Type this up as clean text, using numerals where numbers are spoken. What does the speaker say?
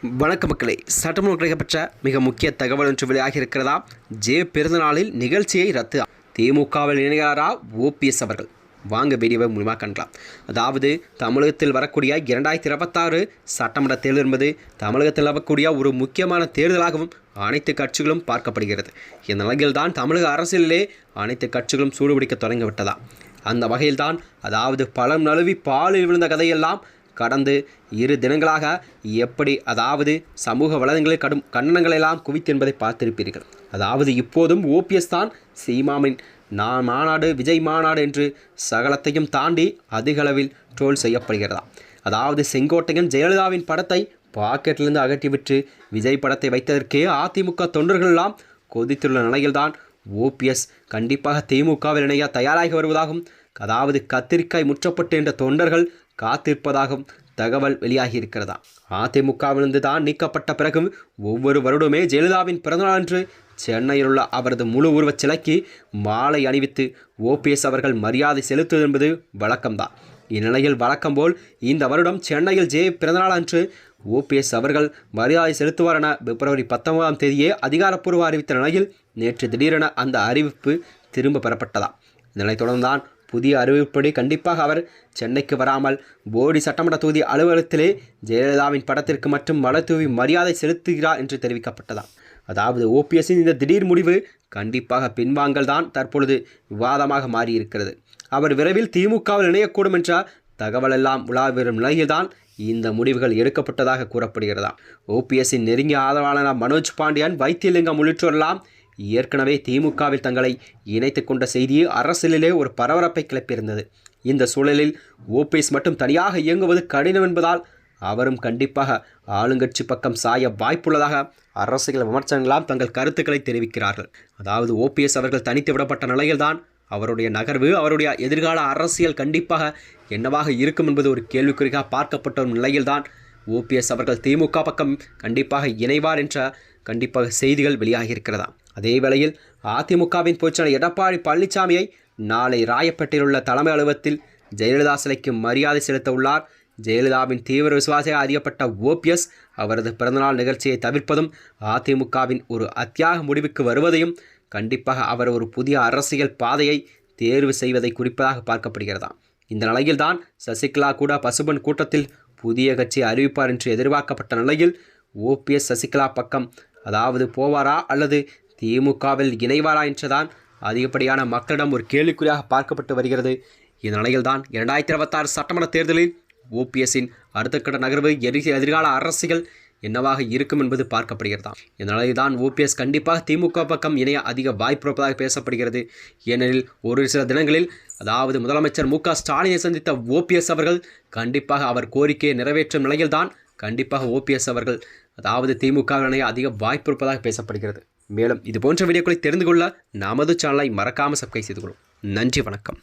வணக்க மக்களே, சட்டமன்ற கிடைக்கப்பட்ட மிக முக்கிய தகவல் ஒன்று வெளியாகி இருக்கிறதா? பிறந்தநாளில் நிகழ்ச்சியை ரத்து. திமுகவில் இணைகிறாரா ஓபிஎஸ் அவர்கள்? வாங்க வீடியோவை மூலமாக காணலாம். அதாவது தமிழகத்தில் வரக்கூடிய 2026 சட்டமன்ற தேர்தல் என்பது தமிழகத்தில் வரக்கூடிய ஒரு முக்கியமான தேர்தலாகவும் அனைத்து கட்சிகளும் பார்க்கப்படுகிறது. இந்த நிலையில் தான் தமிழக அரசியலிலே அனைத்து கட்சிகளும் சூடுபிடிக்க தொடங்கிவிட்டதா? அந்த வகையில்தான் அதாவது பழம் நழுவி பாலில் விழுந்த கதையெல்லாம் கடந்து 2 தினங்களாக எப்படி அதாவது சமூக வலைதளங்களில் கடும் கண்டனங்கள் எல்லாம் குவித்து என்பதை பார்த்திருப்பீர்கள். அதாவது இப்போதும் ஓபிஎஸ் தான் சீமாவின் மாநாடு விஜய் மாநாடு என்று சகலத்தையும் தாண்டி அதிக அளவில் ட்ரோல் செய்யப்படுகிறதா? அதாவது செங்கோட்டையன் ஜெயலலிதாவின் படத்தை பாக்கெட்டிலிருந்து அகற்றிவிட்டு விஜய் படத்தை வைத்ததற்கே அதிமுக தொண்டர்கள் எல்லாம் கொதித்துள்ள நிலையில்தான் ஓபிஎஸ் கண்டிப்பாக திமுகவில் இணைய தயாராகி வருவதாகவும், அதாவது கத்திரிக்காய் முற்றப்பட்டு என்ற தொண்டர்கள் காத்திருப்பதாகவும் தகவல் வெளியாகி இருக்கிறதா? அதிமுகவிலிருந்து தான் நீக்கப்பட்ட பிறகு ஒவ்வொரு வருடமே ஜெயலலிதாவின் பிறந்தநாள் அன்று சென்னையில் உள்ள அவரது முழு உருவச் சிலைக்கு மாலை அணிவித்து ஓபிஎஸ் அவர்கள் மரியாதை செலுத்துவது என்பது வழக்கம்தான். இந்நிலையில் வழக்கம் போல் இந்த வருடம் சென்னையில் பிறந்தநாள் அன்று ஓபிஎஸ் அவர்கள் மரியாதை செலுத்துவார் என பிப்ரவரி 19ஆம் தேதியே அதிகாரப்பூர்வ அறிவித்த நிலையில் நேற்று திடீரென அந்த அறிவிப்பு திரும்ப பெறப்பட்டதா? இதனைத் தொடர்ந்தான் புதிய அறிவிப்படி கண்டிப்பாக அவர் சென்னைக்கு வராமல் போடி சட்டமன்ற தொகுதி அலுவலகத்திலே ஜெயலலிதாவின் படத்திற்கு மட்டும் மலர் தூவி மரியாதை செலுத்துகிறார் என்று தெரிவிக்கப்பட்டதா? அதாவது ஓபிஎஸ்ஸின் இந்த திடீர் முடிவு கண்டிப்பாக பின்வாங்கல் தான் தற்பொழுது விவாதமாக மாறியிருக்கிறது. அவர் விரைவில் திமுகவில் இணையக்கூடும் என்ற தகவல் எல்லாம் உலாவரும் நிலையில்தான் இந்த முடிவுகள் எடுக்கப்பட்டதாக கூறப்படுகிறதா? ஓபிஎஸ்ஸின் நெருங்கிய ஆதரவாளர் மனோஜ் பாண்டியன், வைத்தியலிங்கம் உள்ளிட்டோரெல்லாம் ஏற்கனவே திமுகவில் தங்களை இணைத்து கொண்ட செய்தியை அரசியலிலே ஒரு பரபரப்பை கிளப்பியிருந்தது. இந்த சூழலில் ஓபிஎஸ் மட்டும் தனியாக இயங்குவது கடினம் என்பதால் அவரும் கண்டிப்பாக ஆளுங்கட்சி பக்கம் சாய வாய்ப்புள்ளதாக அரசியல் விமர்சனங்களாம் தங்கள் கருத்துக்களை தெரிவிக்கிறார்கள். அதாவது ஓபிஎஸ் அவர்கள் தனித்து விடப்பட்ட நிலையில்தான் அவருடைய நகர்வு, அவருடைய எதிர்கால அரசியல் கண்டிப்பாக என்னவாக இருக்கும் என்பது ஒரு கேள்விக்குறியாக பார்க்கப்பட்ட நிலையில்தான் ஓபிஎஸ் அவர்கள் திமுக பக்கம் கண்டிப்பாக இணைவார் என்ற கண்டிப்பாக செய்திகள் வெளியாகி இருக்கிறதா? அதே வேளையில் அதிமுகவின் பொதுச்செயலாளர் எடப்பாடி பழனிசாமியை நாளை ராயப்பேட்டையில் உள்ள தலைமை அலுவலகத்தில் ஜெயலலிதா சிலைக்கு மரியாதை செலுத்த உள்ளார். ஜெயலலிதாவின் தீவிர விசுவாசியாக அறியப்பட்ட ஓபிஎஸ் அவரது பிறந்தநாள் நிகழ்ச்சியை தவிர்ப்பதும் அதிமுகவின் ஒரு அத்தியாக முடிவுக்கு வருவதையும் கண்டிப்பாக அவர் ஒரு புதிய அரசியல் பாதையை தேர்வு செய்வதை குறிப்பதாக பார்க்கப்படுகிறதா? இந்த நிலையில்தான் சசிகலா கூட பசுபன் கூட்டத்தில் புதிய கட்சியை அறிவிப்பார் என்று எதிர்பார்க்கப்பட்ட நிலையில் ஓபிஎஸ் சசிகலா பக்கம் அதாவது போவாரா அல்லது திமுகவில் இணைவாரா என்றுதான் அதிகப்படியான மக்களிடம் ஒரு கேள்விக்குறியாக பார்க்கப்பட்டு வருகிறது. இந்த நிலையில்தான் 2026 சட்டமன்ற தேர்தலில் ஓபிஎஸ்ஸின் அடுத்த கட்ட நகர்வு எதிர்கால அரசியல் என்னவாக இருக்கும் என்பது பார்க்கப்படுகிறதா? இந்த நிலையில்தான் ஓபிஎஸ் கண்டிப்பாக திமுக பக்கம் இணைய அதிக வாய்ப்பு இருப்பதாக பேசப்படுகிறது. ஏனெனில் ஒரு சில தினங்களில் அதாவது முதலமைச்சர் மு.க. ஸ்டாலினை சந்தித்த ஓபிஎஸ் அவர்கள் கண்டிப்பாக அவர் கோரிக்கையை நிறைவேற்றும் நிலையில்தான் கண்டிப்பாக ஓபிஎஸ் அவர்கள் அதாவது திமுக இணைய அதிக வாய்ப்பு இருப்பதாக பேசப்படுகிறது. மேலும் இது போன்ற வீடியோக்களை தெரிந்து கொள்ள நமது சேனலை மறக்காமல் சப்ஸ்கிரைப் செய்து கொள்ளும். நன்றி, வணக்கம்.